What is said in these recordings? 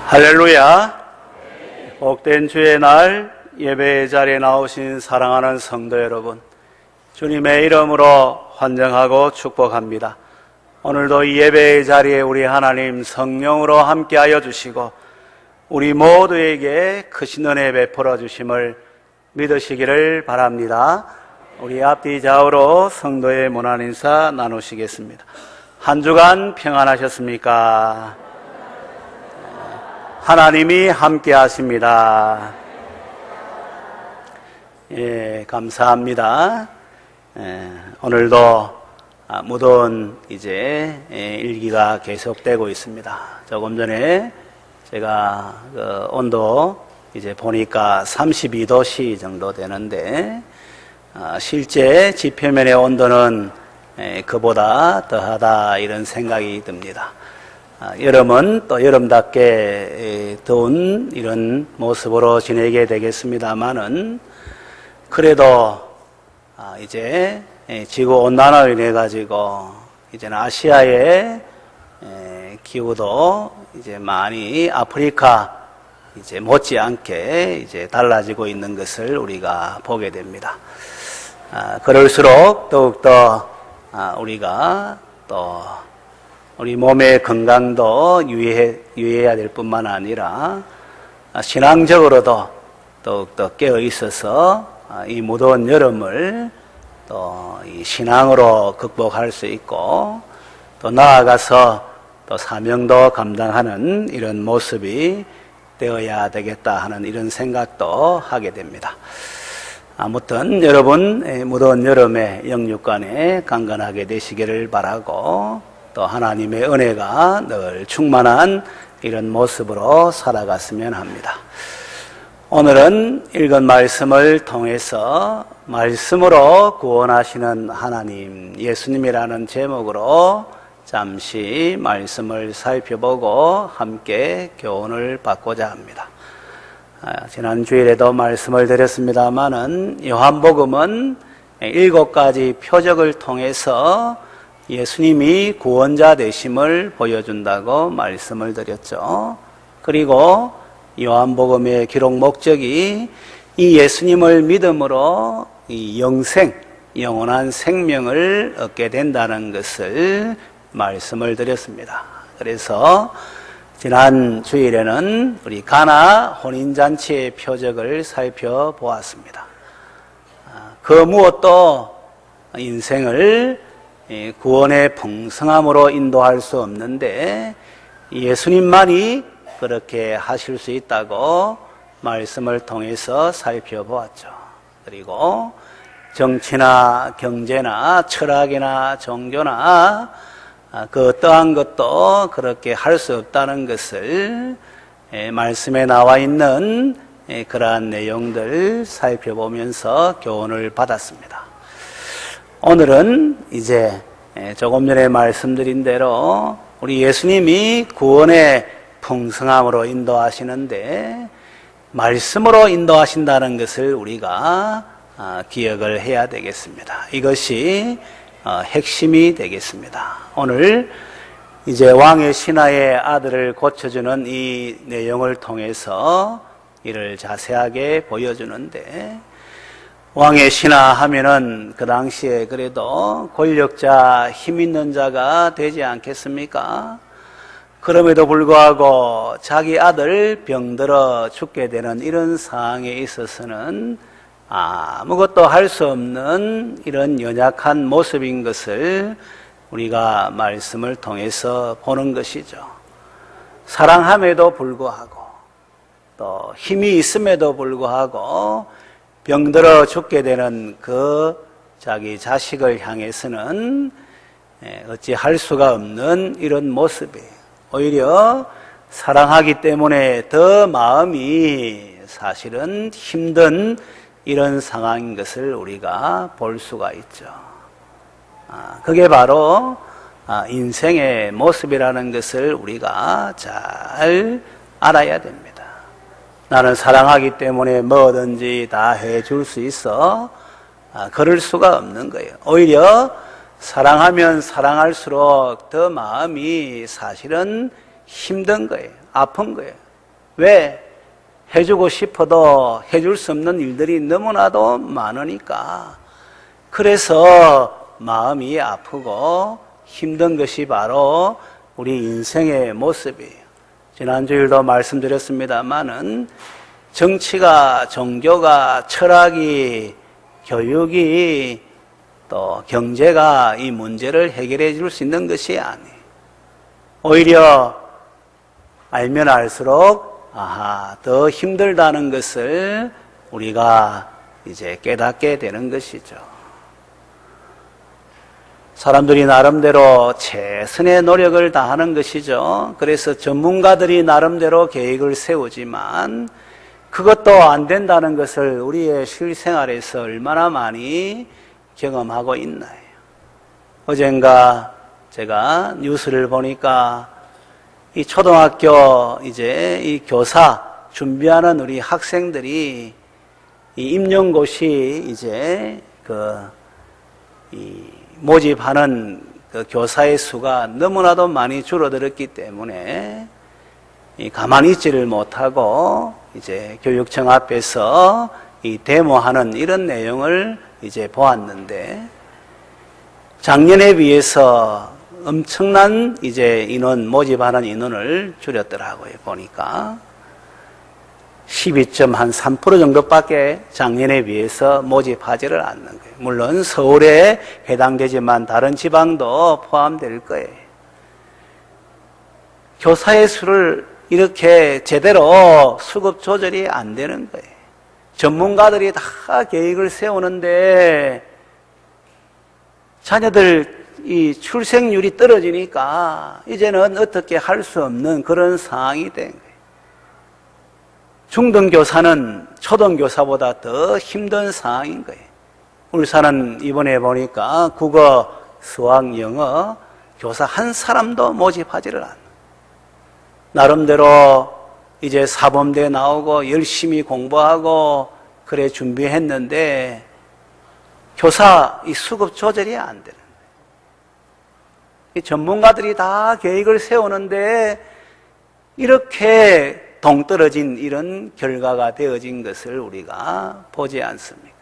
할렐루야. 복된 주의 날 예배의 자리에 나오신 사랑하는 성도 여러분, 주님의 이름으로 환영하고 축복합니다. 오늘도 이 예배의 자리에 우리 하나님 성령으로 함께하여 주시고 우리 모두에게 크신 은혜 베풀어 주심을 믿으시기를 바랍니다. 우리 앞뒤 좌우로 성도의 문안 인사 나누시겠습니다. 한 주간 평안하셨습니까? 하나님이 함께 하십니다. 예, 감사합니다. 오늘도 무더운 이제 일기가 계속되고 있습니다. 조금 전에 제가 온도 이제 보니까 32도씨 정도 되는데, 실제 지표면의 온도는 그보다 더하다 이런 생각이 듭니다. 여름은 또 여름답게 더운 이런 모습으로 지내게 되겠습니다만은, 그래도 이제 지구온난화로 인해 가지고 이제는 아시아의 기후도 이제 많이 아프리카 이제 못지않게 이제 달라지고 있는 것을 우리가 보게 됩니다. 그럴수록 더욱더 우리가 또 우리 몸의 건강도 유의해야 될 뿐만 아니라 신앙적으로도 더욱더 깨어 있어서 이 무더운 여름을 또 이 신앙으로 극복할 수 있고, 또 나아가서 또 사명도 감당하는 이런 모습이 되어야 되겠다 하는 이런 생각도 하게 됩니다. 아무튼 여러분 무더운 여름에 영육간에 강건하게 되시기를 바라고, 또 하나님의 은혜가 늘 충만한 이런 모습으로 살아갔으면 합니다. 오늘은 읽은 말씀을 통해서 말씀으로 구원하시는 하나님, 예수님이라는 제목으로 잠시 말씀을 살펴보고 함께 교훈을 받고자 합니다. 지난 주일에도 말씀을 드렸습니다마는 요한복음은 7가지 표적을 통해서 예수님이 구원자 되심을 보여준다고 말씀을 드렸죠. 그리고 요한복음의 기록 목적이 이 예수님을 믿음으로 이 영원한 생명을 얻게 된다는 것을 말씀을 드렸습니다. 그래서 지난 주일에는 우리 가나 혼인잔치의 표적을 살펴보았습니다. 그 무엇도 인생을 구원의 풍성함으로 인도할 수 없는데 예수님만이 그렇게 하실 수 있다고 말씀을 통해서 살펴보았죠. 그리고 정치나 경제나 철학이나 종교나 그 어떠한 것도 그렇게 할 수 없다는 것을 말씀에 나와 있는 그러한 내용들 살펴보면서 교훈을 받았습니다. 오늘은 이제 조금 전에 말씀드린 대로 우리 예수님이 구원의 풍성함으로 인도하시는데 말씀으로 인도하신다는 것을 우리가 기억을 해야 되겠습니다. 이것이 핵심이 되겠습니다. 오늘 이제 왕의 신하의 아들을 고쳐주는 이 내용을 통해서 이를 자세하게 보여주는데, 왕의 신하 하면은 그 당시에 그래도 권력자, 힘 있는 자가 되지 않겠습니까? 그럼에도 불구하고 자기 아들 병들어 죽게 되는 이런 상황에 있어서는 아무것도 할 수 없는 이런 연약한 모습인 것을 우리가 말씀을 통해서 보는 것이죠. 사랑함에도 불구하고 또 힘이 있음에도 불구하고 병들어 죽게 되는 그 자기 자식을 향해서는 어찌 할 수가 없는 이런 모습이, 오히려 사랑하기 때문에 더 마음이 사실은 힘든 이런 상황인 것을 우리가 볼 수가 있죠. 그게 바로 인생의 모습이라는 것을 우리가 잘 알아야 됩니다. 나는 사랑하기 때문에 뭐든지 다 해줄 수 있어. 그럴 수가 없는 거예요. 오히려 사랑하면 사랑할수록 더 마음이 사실은 힘든 거예요. 아픈 거예요. 왜? 해주고 싶어도 해줄 수 없는 일들이 너무나도 많으니까. 그래서 마음이 아프고 힘든 것이 바로 우리 인생의 모습이에요. 지난주일도 말씀드렸습니다마는 정치가, 종교가, 철학이, 교육이, 또 경제가 이 문제를 해결해 줄 수 있는 것이 아니에요. 오히려 알면 알수록 더 힘들다는 것을 우리가 이제 깨닫게 되는 것이죠. 사람들이 나름대로 최선의 노력을 다하는 것이죠. 그래서 전문가들이 나름대로 계획을 세우지만 그것도 안 된다는 것을 우리의 실생활에서 얼마나 많이 경험하고 있나요? 어젠가 제가 뉴스를 보니까 이 초등학교 이제 이 교사 준비하는 우리 학생들이 이 임용고시 이제 모집하는 그 교사의 수가 너무나도 많이 줄어들었기 때문에 가만히 있지를 못하고 이제 교육청 앞에서 이 데모하는 이런 내용을 이제 보았는데, 작년에 비해서 엄청난 이제 인원, 모집하는 인원을 줄였더라고요. 보니까 12.3% 정도밖에 작년에 비해서 모집하지를 않는 거예요. 물론 서울에 해당되지만 다른 지방도 포함될 거예요. 교사의 수를 이렇게 제대로 수급 조절이 안 되는 거예요. 전문가들이 다 계획을 세우는데 자녀들 이 출생률이 떨어지니까 이제는 어떻게 할 수 없는 그런 상황이 된 거예요. 중등교사는 초등교사보다 더 힘든 상황인 거예요. 울산은 이번에 보니까 국어, 수학, 영어 교사 한 사람도 모집하지를 않아요. 나름대로 이제 사범대 나오고 열심히 공부하고 그래 준비했는데 교사 이 수급 조절이 안 되는 거예요. 이 전문가들이 다 계획을 세우는데 이렇게 동떨어진 이런 결과가 되어진 것을 우리가 보지 않습니까?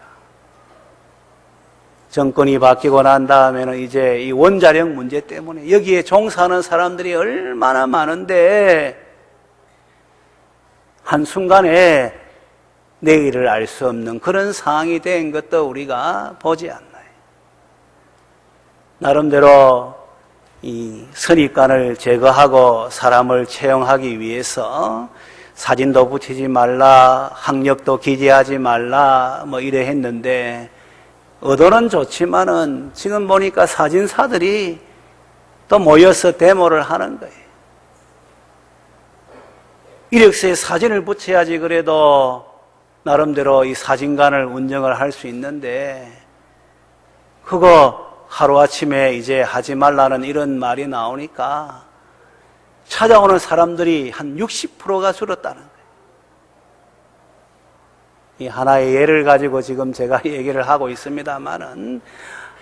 정권이 바뀌고 난 다음에는 이제 이 원자력 문제 때문에 여기에 종사하는 사람들이 얼마나 많은데 한순간에 내일을 알 수 없는 그런 상황이 된 것도 우리가 보지 않나요? 나름대로 이 선입관을 제거하고 사람을 채용하기 위해서 사진도 붙이지 말라, 학력도 기재하지 말라, 뭐 이래 했는데 의도는 좋지만은 지금 보니까 사진사들이 또 모여서 데모를 하는 거예요. 이력서에 사진을 붙여야지 그래도 나름대로 이 사진관을 운영을 할 수 있는데 그거 하루아침에 이제 하지 말라는 이런 말이 나오니까 찾아오는 사람들이 한 60%가 줄었다는 거예요. 이 하나의 예를 가지고 지금 제가 얘기를 하고 있습니다만은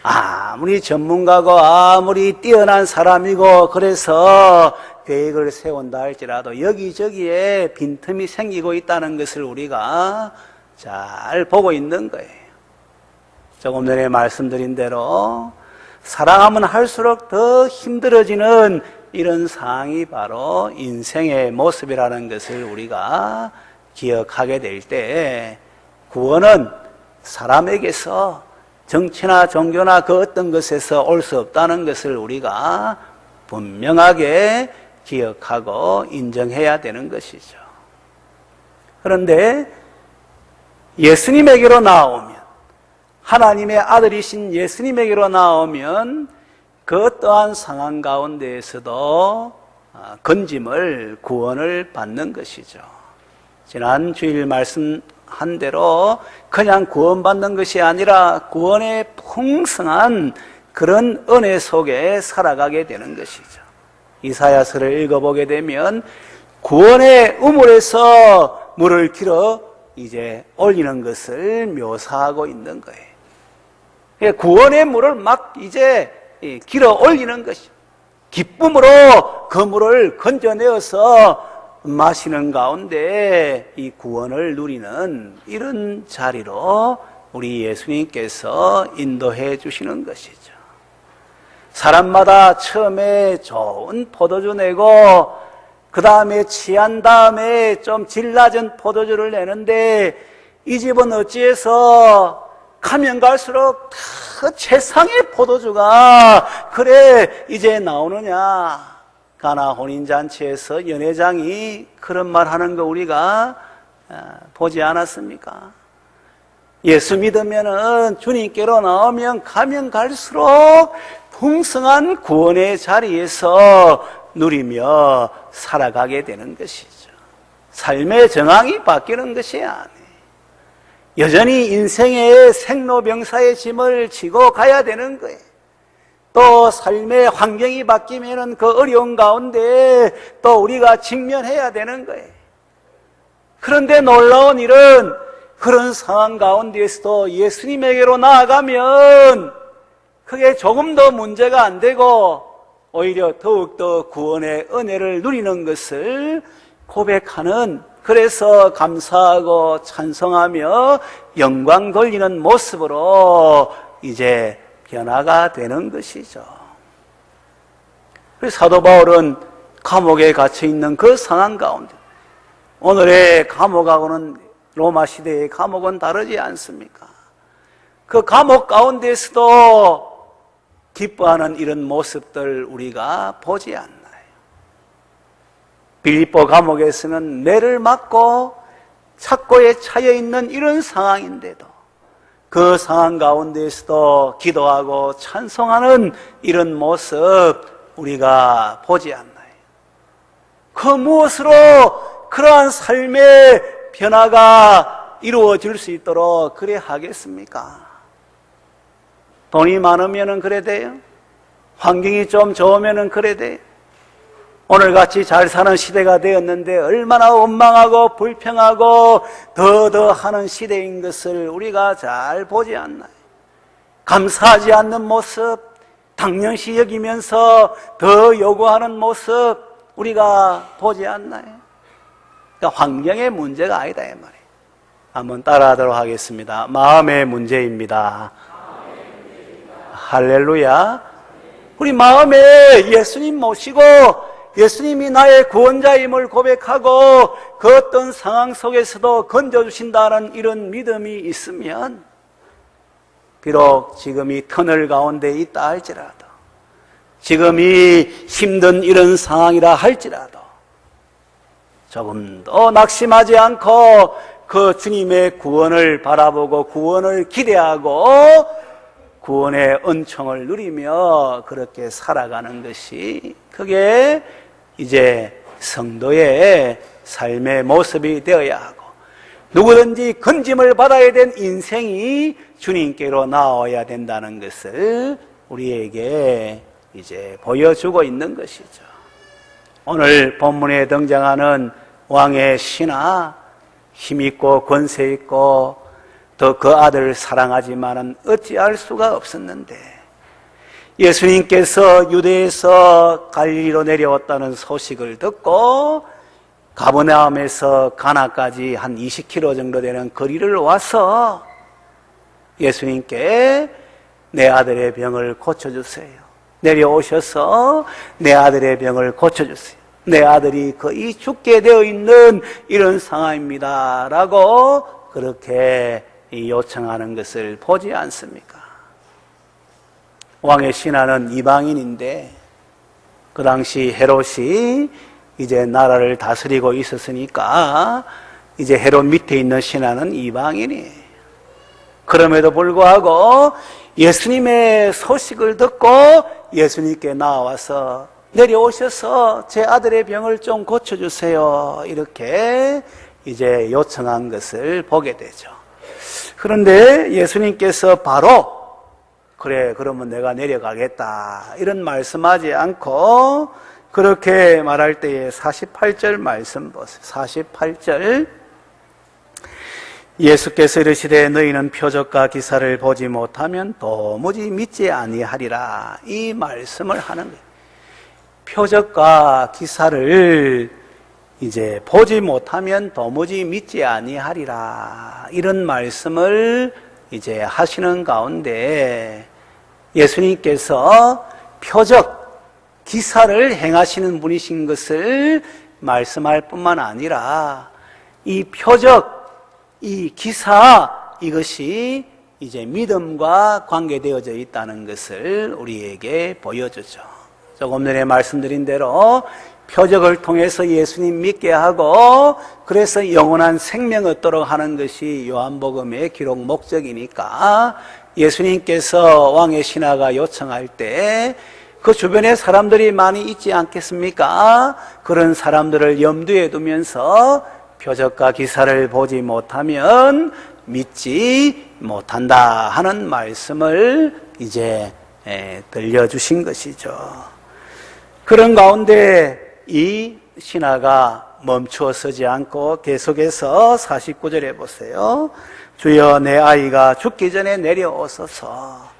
아무리 전문가고 아무리 뛰어난 사람이고 그래서 계획을 세운다 할지라도 여기저기에 빈틈이 생기고 있다는 것을 우리가 잘 보고 있는 거예요. 조금 전에 말씀드린 대로 사랑하면 할수록 더 힘들어지는 이런 상황이 바로 인생의 모습이라는 것을 우리가 기억하게 될 때 구원은 사람에게서 정치나 종교나 그 어떤 것에서 올 수 없다는 것을 우리가 분명하게 기억하고 인정해야 되는 것이죠. 그런데 예수님에게로 나오면, 하나님의 아들이신 예수님에게로 나오면 그 어떠한 상황 가운데에서도 건짐을, 구원을 받는 것이죠. 지난 주일 말씀한 대로 그냥 구원받는 것이 아니라 구원의 풍성한 그런 은혜 속에 살아가게 되는 것이죠. 이사야서를 읽어보게 되면 구원의 우물에서 물을 길어 이제 올리는 것을 묘사하고 있는 거예요. 구원의 물을 막 이제 길어 올리는 것이, 기쁨으로 그 물을 건져내어서 마시는 가운데 이 구원을 누리는 이런 자리로 우리 예수님께서 인도해 주시는 것이죠. 사람마다 처음에 좋은 포도주 내고 그 다음에 취한 다음에 좀 질 낮은 포도주를 내는데 이 집은 어찌해서 가면 갈수록 더 최상의 포도주가 그래 이제 나오느냐. 가나 혼인잔치에서 연회장이 그런 말 하는 거 우리가 보지 않았습니까? 예수 믿으면은 주님께로 나오면 가면 갈수록 풍성한 구원의 자리에서 누리며 살아가게 되는 것이죠. 삶의 정황이 바뀌는 것이 아니에요. 여전히 인생의 생로병사의 짐을 지고 가야 되는 거예요. 또 삶의 환경이 바뀌면은 그 어려운 가운데 또 우리가 직면해야 되는 거예요. 그런데 놀라운 일은 그런 상황 가운데에서도 예수님에게로 나아가면 그게 조금 더 문제가 안 되고 오히려 더욱더 구원의 은혜를 누리는 것을 고백하는, 그래서 감사하고 찬송하며 영광 돌리는 모습으로 이제 변화가 되는 것이죠. 그래서 사도 바울은 감옥에 갇혀 있는 그 상황 가운데, 오늘의 감옥하고는 로마 시대의 감옥은 다르지 않습니까? 그 감옥 가운데서도 기뻐하는 이런 모습들 우리가 보지 않나요? 빌립보 감옥에서는 매를 맞고 착고에 차여 있는 이런 상황인데도 그 상황 가운데에서도 기도하고 찬송하는 이런 모습 우리가 보지 않나요? 그 무엇으로 그러한 삶의 변화가 이루어질 수 있도록 그래 하겠습니까? 돈이 많으면 그래 돼요? 환경이 좀 좋으면 그래 돼요? 오늘같이 잘 사는 시대가 되었는데 얼마나 원망하고 불평하고 더더하는 시대인 것을 우리가 잘 보지 않나요? 감사하지 않는 모습, 당연시 여기면서 더 요구하는 모습 우리가 보지 않나요? 그러니까 환경의 문제가 아니다 이 말이에요. 한번 따라하도록 하겠습니다. 마음의 문제입니다. 할렐루야. 우리 마음에 예수님 모시고 예수님이 나의 구원자임을 고백하고 그 어떤 상황 속에서도 건져주신다는 이런 믿음이 있으면, 비록 지금 이 터널 가운데 있다 할지라도, 지금 이 힘든 이런 상황이라 할지라도 조금 더 낙심하지 않고 그 주님의 구원을 바라보고 구원을 기대하고 구원의 은총을 누리며 그렇게 살아가는 것이, 그게 이제 성도의 삶의 모습이 되어야 하고, 누구든지 건짐을 받아야 된 인생이 주님께로 나와야 된다는 것을 우리에게 이제 보여주고 있는 것이죠. 오늘 본문에 등장하는 왕의 신하, 힘있고 권세있고 더 그 아들을 사랑하지만은 어찌할 수가 없었는데, 예수님께서 유대에서 갈릴리로 내려왔다는 소식을 듣고 가버나움에서 가나까지 한 20km 정도 되는 거리를 와서 예수님께 내 아들의 병을 고쳐주세요. 내려오셔서 내 아들의 병을 고쳐주세요. 내 아들이 거의 죽게 되어 있는 이런 상황입니다 라고 그렇게 요청하는 것을 보지 않습니까? 왕의 신하는 이방인인데 그 당시 헤롯이 이제 나라를 다스리고 있었으니까 이제 헤롯 밑에 있는 신하는 이방인이에요. 그럼에도 불구하고 예수님의 소식을 듣고 예수님께 나와서 내려오셔서 제 아들의 병을 좀 고쳐주세요 이렇게 이제 요청한 것을 보게 되죠. 그런데 예수님께서 바로 그래 그러면 내가 내려가겠다 이런 말씀하지 않고 그렇게 말할 때에 48절 말씀 보세요. 48절 예수께서 이르시되 너희는 표적과 기사를 보지 못하면 도무지 믿지 아니하리라 이 말씀을 하는 거예요. 표적과 기사를 이제 보지 못하면 도무지 믿지 아니하리라, 이런 말씀을 이제 하시는 가운데 예수님께서 표적, 기사를 행하시는 분이신 것을 말씀할 뿐만 아니라 이 표적, 이 기사, 이것이 이제 믿음과 관계되어져 있다는 것을 우리에게 보여주죠. 조금 전에 말씀드린 대로 표적을 통해서 예수님 믿게 하고 그래서 영원한 생명 얻도록 하는 것이 요한복음의 기록 목적이니까 예수님께서 왕의 신하가 요청할 때 그 주변에 사람들이 많이 있지 않겠습니까? 그런 사람들을 염두에 두면서 표적과 기사를 보지 못하면 믿지 못한다 하는 말씀을 이제 들려주신 것이죠. 그런 가운데 이 신하가 멈추어 서지 않고 계속해서 49절에 보세요. 주여, 내 아이가 죽기 전에 내려오소서.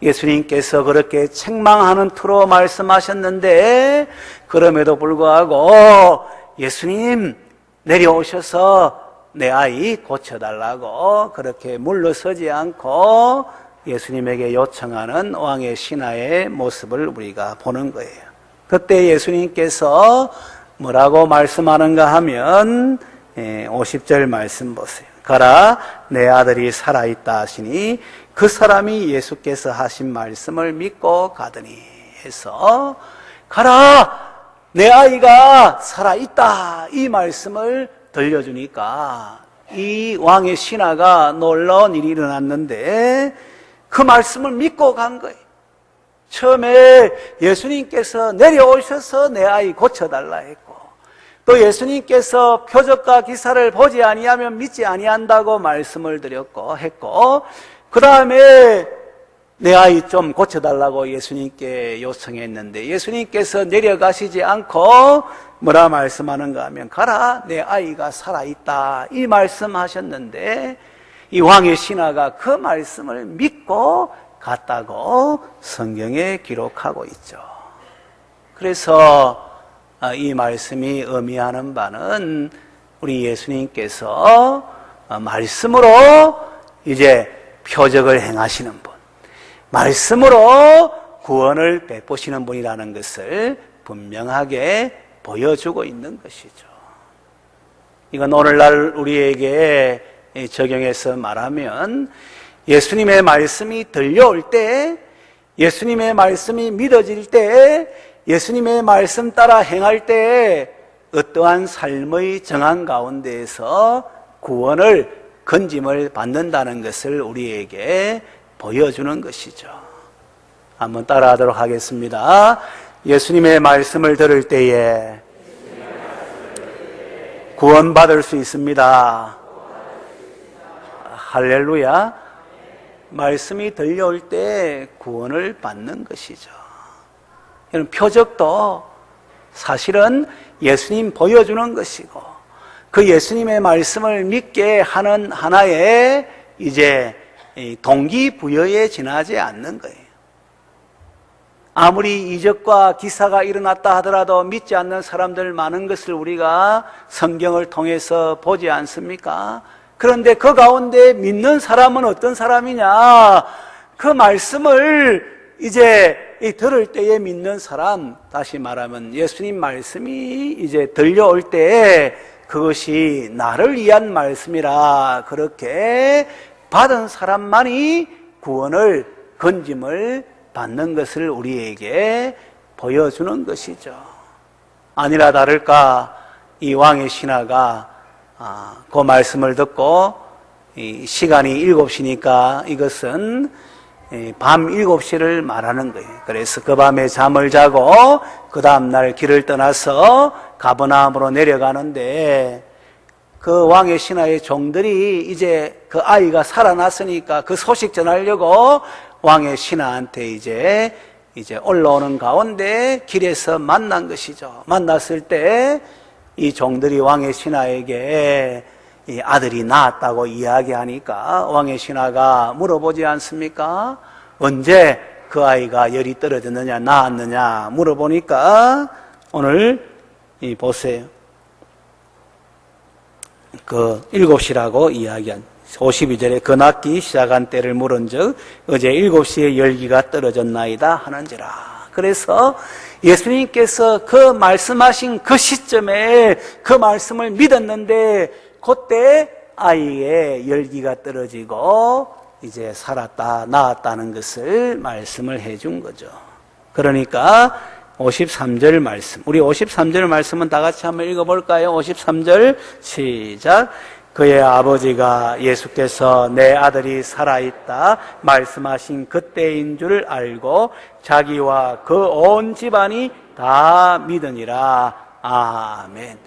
예수님께서 그렇게 책망하는 투로 말씀하셨는데 그럼에도 불구하고 예수님 내려오셔서 내 아이 고쳐달라고 그렇게 물러서지 않고 예수님에게 요청하는 왕의 신하의 모습을 우리가 보는 거예요. 그때 예수님께서 뭐라고 말씀하는가 하면 50절 말씀 보세요. 가라, 내 아들이 살아있다 하시니 그 사람이 예수께서 하신 말씀을 믿고 가더니 해서 가라, 내 아이가 살아있다, 이 말씀을 들려주니까 이 왕의 신하가 놀라운 일이 일어났는데 그 말씀을 믿고 간 거예요. 처음에 예수님께서 내려오셔서 내 아이 고쳐달라 했고 또 예수님께서 표적과 기사를 보지 아니하면 믿지 아니한다고 말씀을 드렸고 했고 그 다음에 내 아이 좀 고쳐달라고 예수님께 요청했는데 예수님께서 내려가시지 않고 뭐라 말씀하는가 하면 가라, 내 아이가 살아있다, 이 말씀하셨는데 이 왕의 신하가 그 말씀을 믿고 갔다고 성경에 기록하고 있죠. 그래서 이 말씀이 의미하는 바는 우리 예수님께서 말씀으로 이제 표적을 행하시는 분, 말씀으로 구원을 베푸시는 분이라는 것을 분명하게 보여주고 있는 것이죠. 이건 오늘날 우리에게 적용해서 말하면 예수님의 말씀이 들려올 때, 예수님의 말씀이 믿어질 때, 예수님의 말씀 따라 행할 때 어떠한 삶의 정한 가운데에서 구원을, 건짐을 받는다는 것을 우리에게 보여주는 것이죠. 한번 따라하도록 하겠습니다. 예수님의 말씀을 들을 때에 구원받을 수 있습니다. 할렐루야. 말씀이 들려올 때 구원을 받는 것이죠. 이런 표적도 사실은 예수님 보여주는 것이고 그 예수님의 말씀을 믿게 하는 하나의 이제 동기부여에 지나지 않는 거예요. 아무리 이적과 기사가 일어났다 하더라도 믿지 않는 사람들 많은 것을 우리가 성경을 통해서 보지 않습니까? 그런데 그 가운데 믿는 사람은 어떤 사람이냐? 그 말씀을 이제 들을 때에 믿는 사람, 다시 말하면 예수님 말씀이 이제 들려올 때에 그것이 나를 위한 말씀이라 그렇게 받은 사람만이 구원을, 건짐을 받는 것을 우리에게 보여주는 것이죠. 아니라 다를까 이 왕의 신하가 그 말씀을 듣고 시간이 7시니까 이것은 밤 7시를 말하는 거예요. 그래서 그 밤에 잠을 자고 그 다음날 길을 떠나서 가버나움으로 내려가는데 그 왕의 신하의 종들이 이제 그 아이가 살아났으니까 그 소식 전하려고 왕의 신하한테 이제 올라오는 가운데 길에서 만난 것이죠. 만났을 때 이 종들이 왕의 신하에게 이 아들이 낳았다고 이야기하니까 왕의 신하가 물어보지 않습니까? 언제 그 아이가 열이 떨어졌느냐, 낳았느냐 물어보니까 오늘 보세요. 그 7시라고 이야기한 52절에 그 낫기 시작한 때를 물은 즉 어제 7시에 열기가 떨어졌나이다 하는지라. 그래서 예수님께서 그 말씀하신 그 시점에 그 말씀을 믿었는데 그때 아이의 열기가 떨어지고 이제 살았다, 나았다는 것을 말씀을 해준 거죠. 그러니까 53절 말씀, 우리 53절 말씀은 다 같이 한번 읽어볼까요? 53절 시작. 그의 아버지가 예수께서 내 아들이 살아있다 말씀하신 그때인 줄 알고 자기와 그 온 집안이 다 믿으니라. 아멘.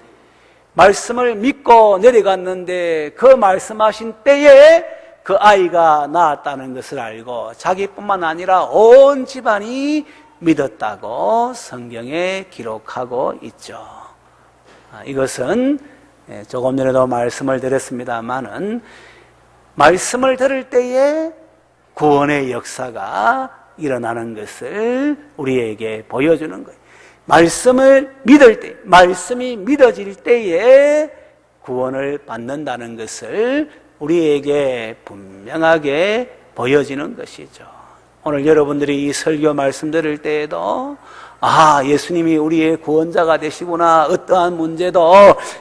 말씀을 믿고 내려갔는데 그 말씀하신 때에 그 아이가 낳았다는 것을 알고 자기뿐만 아니라 온 집안이 믿었다고 성경에 기록하고 있죠. 이것은 조금 전에도 말씀을 드렸습니다마는 말씀을 들을 때에 구원의 역사가 일어나는 것을 우리에게 보여주는 거예요. 말씀을 믿을 때, 말씀이 믿어질 때에 구원을 받는다는 것을 우리에게 분명하게 보여지는 것이죠. 오늘 여러분들이 이 설교 말씀 들을 때에도 예수님이 우리의 구원자가 되시구나. 어떠한 문제도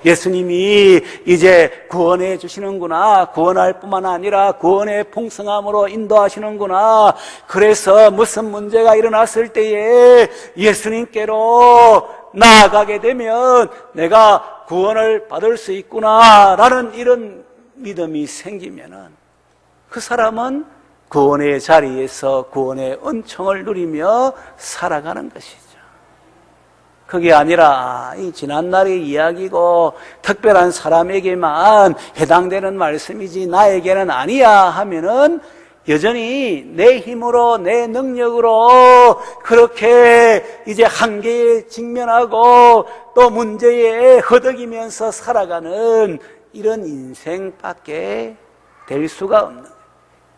예수님이 이제 구원해 주시는구나. 구원할 뿐만 아니라 구원의 풍성함으로 인도하시는구나. 그래서 무슨 문제가 일어났을 때에 예수님께로 나아가게 되면 내가 구원을 받을 수 있구나. 라는 이런 믿음이 생기면은 그 사람은 구원의 자리에서 구원의 은총을 누리며 살아가는 것이죠. 그게 아니라 이 지난날의 이야기고 특별한 사람에게만 해당되는 말씀이지 나에게는 아니야 하면은 여전히 내 힘으로 내 능력으로 그렇게 이제 한계에 직면하고 또 문제에 허덕이면서 살아가는 이런 인생밖에 될 수가 없는 거예요.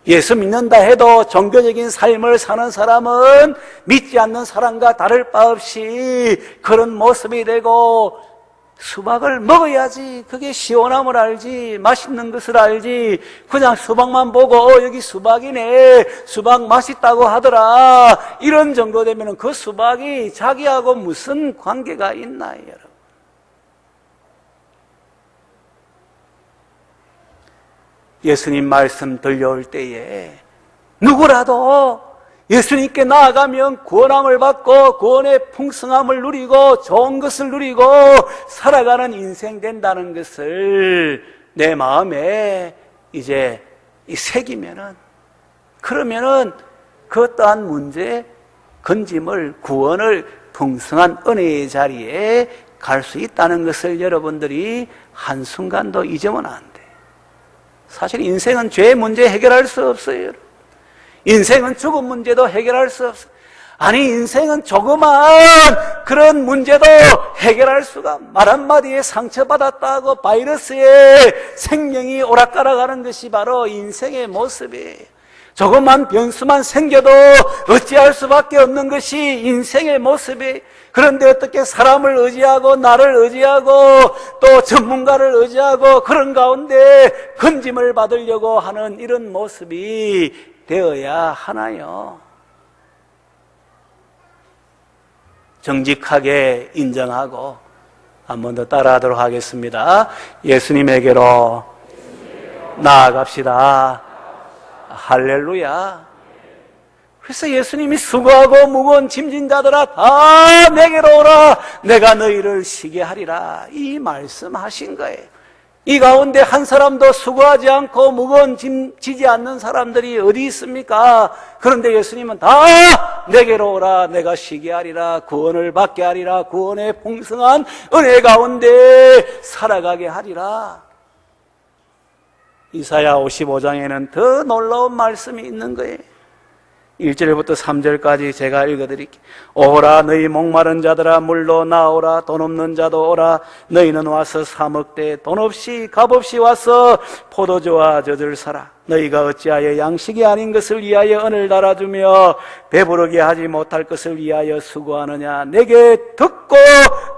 예수 믿는다 해도 종교적인 삶을 사는 사람은 믿지 않는 사람과 다를 바 없이 그런 모습이 되고 수박을 먹어야지 그게 시원함을 알지 맛있는 것을 알지 그냥 수박만 보고 여기 수박이네 수박 맛있다고 하더라 이런 정도 되면 그 수박이 자기하고 무슨 관계가 있나요 여러분? 예수님 말씀 들려올 때에 누구라도 예수님께 나아가면 구원함을 받고 구원의 풍성함을 누리고 좋은 것을 누리고 살아가는 인생 된다는 것을 내 마음에 이제 새기면은 그러면은 그 어떠한 문제, 건짐을, 구원을 풍성한 은혜의 자리에 갈 수 있다는 것을 여러분들이 한순간도 잊으면 안 돼요. 사실 인생은 죄 문제 해결할 수 없어요. 인생은 죽음 문제도 해결할 수 없어요. 아니 인생은 조그만 그런 문제도 해결할 수가 말 한마디에 상처받았다고 바이러스에 생명이 오락가락하는 것이 바로 인생의 모습이에요. 조그만 변수만 생겨도 어찌할 수밖에 없는 것이 인생의 모습이에요. 그런데 어떻게 사람을 의지하고 나를 의지하고 또 전문가를 의지하고 그런 가운데 건짐을 받으려고 하는 이런 모습이 되어야 하나요? 정직하게 인정하고 한 번 더 따라하도록 하겠습니다. 예수님에게로 나아갑시다. 할렐루야. 그래서 예수님이 수고하고 무거운 짐진 자들아 다 내게로 오라 내가 너희를 쉬게 하리라 이 말씀하신 거예요. 이 가운데 한 사람도 수고하지 않고 무거운 짐 지지 않는 사람들이 어디 있습니까? 그런데 예수님은 다 내게로 오라 내가 쉬게 하리라 구원을 받게 하리라 구원의 풍성한 은혜 가운데 살아가게 하리라. 이사야 55장에는 더 놀라운 말씀이 있는 거예요. 1절부터 3절까지 제가 읽어드릴게요. 오라 너희 목마른 자들아 물로 나오라 돈 없는 자도 오라 너희는 와서 사 먹되 돈 없이 값없이 와서 포도주와 젖을 사라. 너희가 어찌하여 양식이 아닌 것을 위하여 은을 달아주며 배부르게 하지 못할 것을 위하여 수고하느냐. 내게 듣고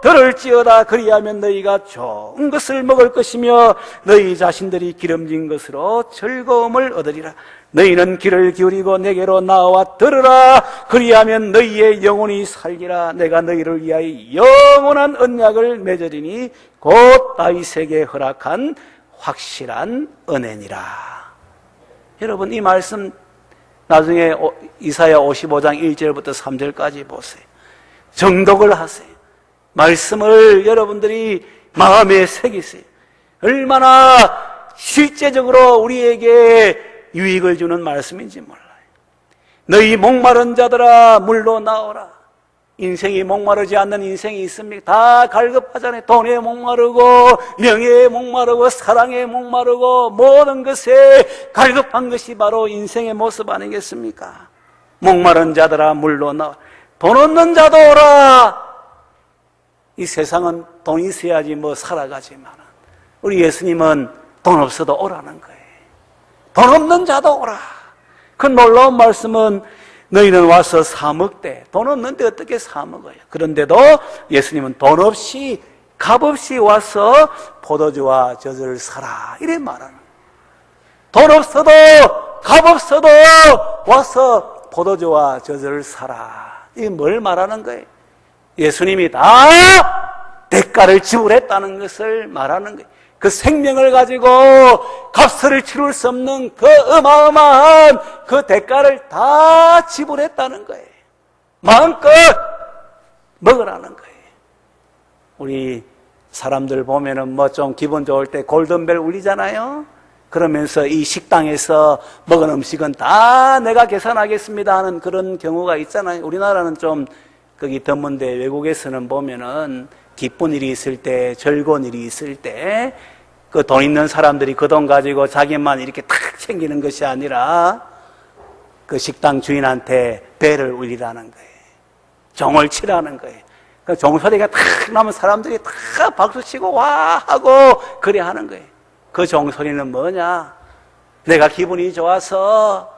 들을지어다. 그리하면 너희가 좋은 것을 먹을 것이며 너희 자신들이 기름진 것으로 즐거움을 얻으리라. 너희는 귀를 기울이고 내게로 나와 들으라. 그리하면 너희의 영혼이 살리라. 내가 너희를 위하여 영원한 언약을 맺으리니 곧 다윗에게 허락한 확실한 은혜니라. 여러분, 이 말씀 나중에 이사야 55장 1절부터 3절까지 보세요. 정독을 하세요. 말씀을 여러분들이 마음에 새기세요. 얼마나 실제적으로 우리에게 유익을 주는 말씀인지 몰라요. 너희 목마른 자들아 물로 나오라. 인생이 목마르지 않는 인생이 있습니까? 다 갈급하잖아요. 돈에 목마르고 명예에 목마르고 사랑에 목마르고 모든 것에 갈급한 것이 바로 인생의 모습 아니겠습니까? 목마른 자들아 물로 나오라. 돈 없는 자도 오라. 이 세상은 돈이 있어야지 뭐 살아가지만 우리 예수님은 돈 없어도 오라는 거예요. 돈 없는 자도 오라. 그 놀라운 말씀은 너희는 와서 사 먹되, 돈 없는데 어떻게 사 먹어요? 그런데도 예수님은 돈 없이 값없이 와서 포도주와 젖을 사라 이래 말하는 거예요. 돈 없어도 값없어도 와서 포도주와 젖을 사라. 이게 뭘 말하는 거예요? 예수님이 다 대가를 지불했다는 것을 말하는 거예요. 그 생명을 가지고 값을 치룰 수 없는 그 어마어마한 그 대가를 다 지불했다는 거예요. 마음껏 먹으라는 거예요. 우리 사람들 보면은 뭐 좀 기분 좋을 때 골든벨 울리잖아요. 그러면서 이 식당에서 먹은 음식은 다 내가 계산하겠습니다 하는 그런 경우가 있잖아요. 우리나라는 좀 거기 드문데 외국에서는 보면은 기쁜 일이 있을 때, 즐거운 일이 있을 때, 그 돈 있는 사람들이 그 돈 가지고 자기만 이렇게 탁 챙기는 것이 아니라 그 식당 주인한테 배를 울리라는 거예요. 종을 치라는 거예요. 그 종소리가 탁 나면 사람들이 다 박수치고 와 하고 그래 하는 거예요. 그 종소리는 뭐냐? 내가 기분이 좋아서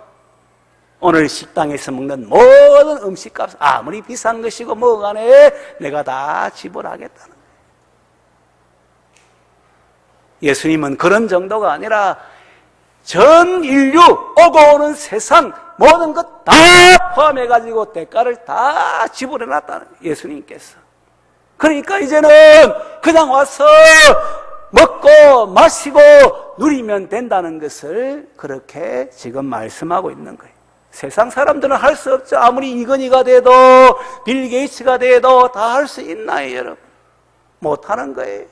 오늘 식당에서 먹는 모든 음식값 아무리 비싼 것이고 뭐가 간에 내가 다 지불하겠다는 거예요. 예수님은 그런 정도가 아니라 전 인류 오고 오는 세상 모든 것 다 포함해가지고 대가를 다 지불해놨다는 거예요. 예수님께서. 그러니까 이제는 그냥 와서 먹고 마시고 누리면 된다는 것을 그렇게 지금 말씀하고 있는 거예요. 세상 사람들은 할 수 없죠. 아무리 이건희가 돼도 빌 게이츠가 돼도 다 할 수 있나요, 여러분? 못하는 거예요.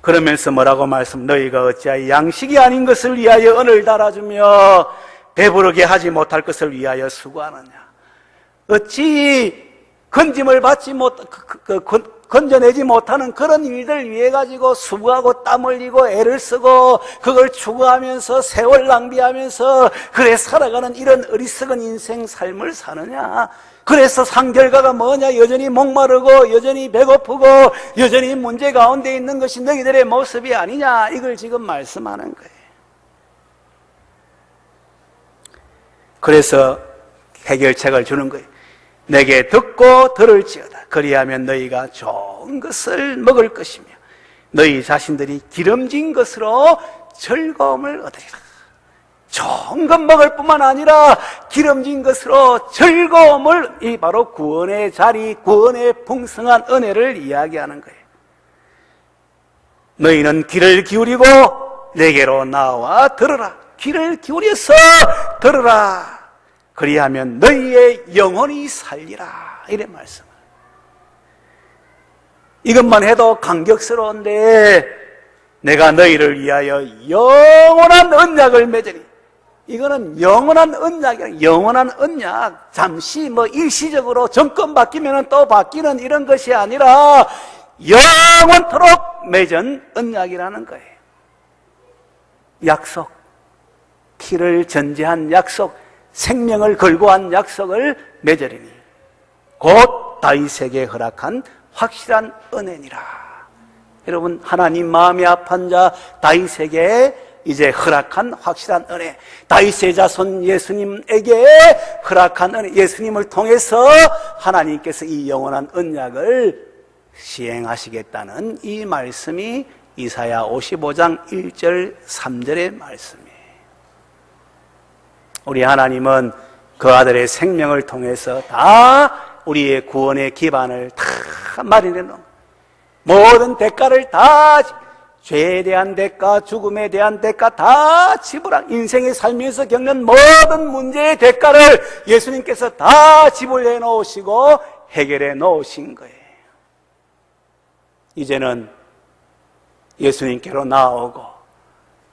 그러면서 뭐라고 말씀? 너희가 어찌하여 양식이 아닌 것을 위하여 언을 달아주며 배부르게 하지 못할 것을 위하여 수고하느냐? 어찌 건짐을 받지 건져내지 못하는 그런 일들 위해 가지고 수고하고 땀 흘리고 애를 쓰고 그걸 추구하면서 세월 낭비하면서 그래 살아가는 이런 어리석은 인생 삶을 사느냐? 그래서 상결과가 뭐냐? 여전히 목마르고 여전히 배고프고 여전히 문제 가운데 있는 것이 너희들의 모습이 아니냐? 이걸 지금 말씀하는 거예요. 그래서 해결책을 주는 거예요. 내게 듣고 들을지어다. 그리하면 너희가 좋은 것을 먹을 것이며 너희 자신들이 기름진 것으로 즐거움을 얻으리라. 좋은 것 먹을 뿐만 아니라 기름진 것으로 즐거움을, 이 바로 구원의 자리, 구원의 풍성한 은혜를 이야기하는 거예요. 너희는 귀를 기울이고 내게로 나와 들으라. 귀를 기울여서 들으라. 그리하면 너희의 영혼이 살리라. 이런 말씀을. 이것만 해도 감격스러운데 내가 너희를 위하여 영원한 언약을 맺으니, 이거는 영원한 언약이야. 영원한 언약. 잠시 뭐 일시적으로 정권 바뀌면 또 바뀌는 이런 것이 아니라 영원토록 맺은 언약이라는 거예요. 약속. 피를 전제한 약속. 생명을 걸고 한 약속을 맺으리니 곧 다윗에게 허락한 확실한 은혜니라. 여러분, 하나님 마음이 아픈 자 다윗에게 이제 허락한 확실한 은혜, 다윗의 자손 예수님에게 허락한 은혜, 예수님을 통해서 하나님께서 이 영원한 언약을 시행하시겠다는 이 말씀이 이사야 55장 1절 3절의 말씀이에요. 우리 하나님은 그 아들의 생명을 통해서 다 우리의 구원의 기반을 다 마련해 놓은 모든 대가를 다, 죄에 대한 대가, 죽음에 대한 대가 다 지불한, 인생의 삶에서 겪는 모든 문제의 대가를 예수님께서 다 지불해 놓으시고 해결해 놓으신 거예요. 이제는 예수님께로 나오고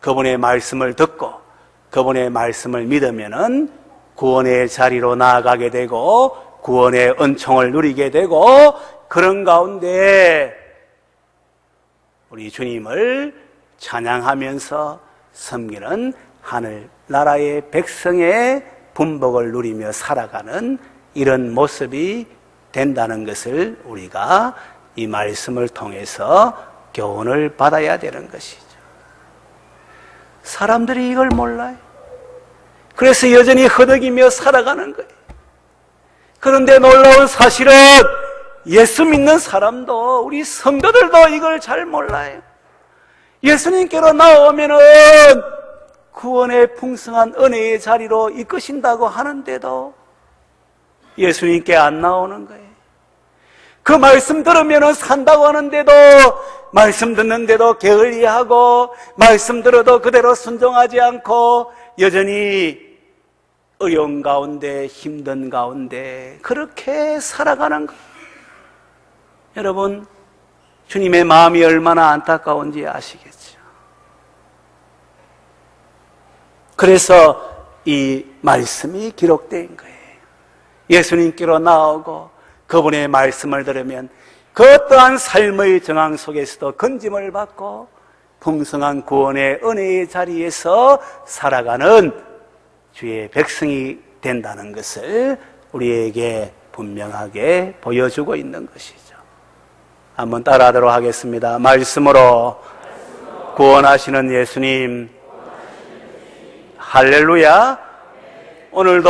그분의 말씀을 듣고 그분의 말씀을 믿으면은 구원의 자리로 나아가게 되고 구원의 은총을 누리게 되고, 그런 가운데 우리 주님을 찬양하면서 섬기는 하늘나라의 백성의 분복을 누리며 살아가는 이런 모습이 된다는 것을 우리가 이 말씀을 통해서 교훈을 받아야 되는 것이죠. 사람들이 이걸 몰라요. 그래서 여전히 허덕이며 살아가는 거예요. 그런데 놀라운 사실은 예수 믿는 사람도, 우리 성도들도 이걸 잘 몰라요. 예수님께로 나오면은 구원의 풍성한 은혜의 자리로 이끄신다고 하는데도 예수님께 안 나오는 거예요. 그 말씀 들으면은 산다고 하는데도, 말씀 듣는데도 게을리하고, 말씀 들어도 그대로 순종하지 않고 여전히 어려운 가운데, 힘든 가운데 그렇게 살아가는 거예요. 여러분, 주님의 마음이 얼마나 안타까운지 아시겠죠? 그래서 이 말씀이 기록된 거예요. 예수님께로 나오고 그분의 말씀을 들으면 그 어떠한 삶의 정황 속에서도 건짐을 받고 풍성한 구원의 은혜의 자리에서 살아가는 주의 백성이 된다는 것을 우리에게 분명하게 보여주고 있는 것이죠. 한번 따라하도록 하겠습니다. 말씀으로 구원하시는 예수님, 할렐루야. 오늘도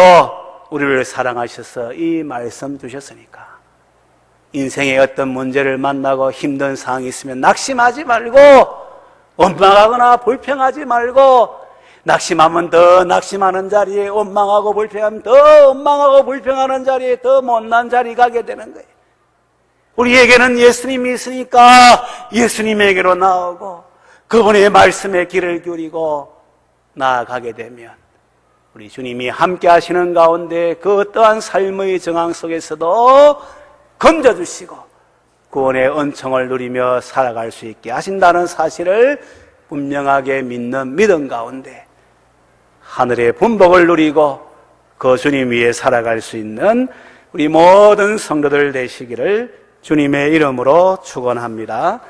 우리를 사랑하셔서 이 말씀 주셨으니까 인생의 어떤 문제를 만나고 힘든 상황이 있으면 낙심하지 말고, 원망하거나 불평하지 말고, 낙심하면 더 낙심하는 자리에, 원망하고 불평하면 더 원망하고 불평하는 자리에 더 못난 자리 가게 되는 거예요. 우리에게는 예수님이 있으니까 예수님에게로 나오고 그분의 말씀에 귀를 기울이고 나아가게 되면 우리 주님이 함께 하시는 가운데 그 어떠한 삶의 정황 속에서도 건져주시고 구원의 은총을 누리며 살아갈 수 있게 하신다는 사실을 분명하게 믿는 믿음 가운데 하늘의 분복을 누리고 그 주님 위에 살아갈 수 있는 우리 모든 성도들 되시기를 주님의 이름으로 축원합니다.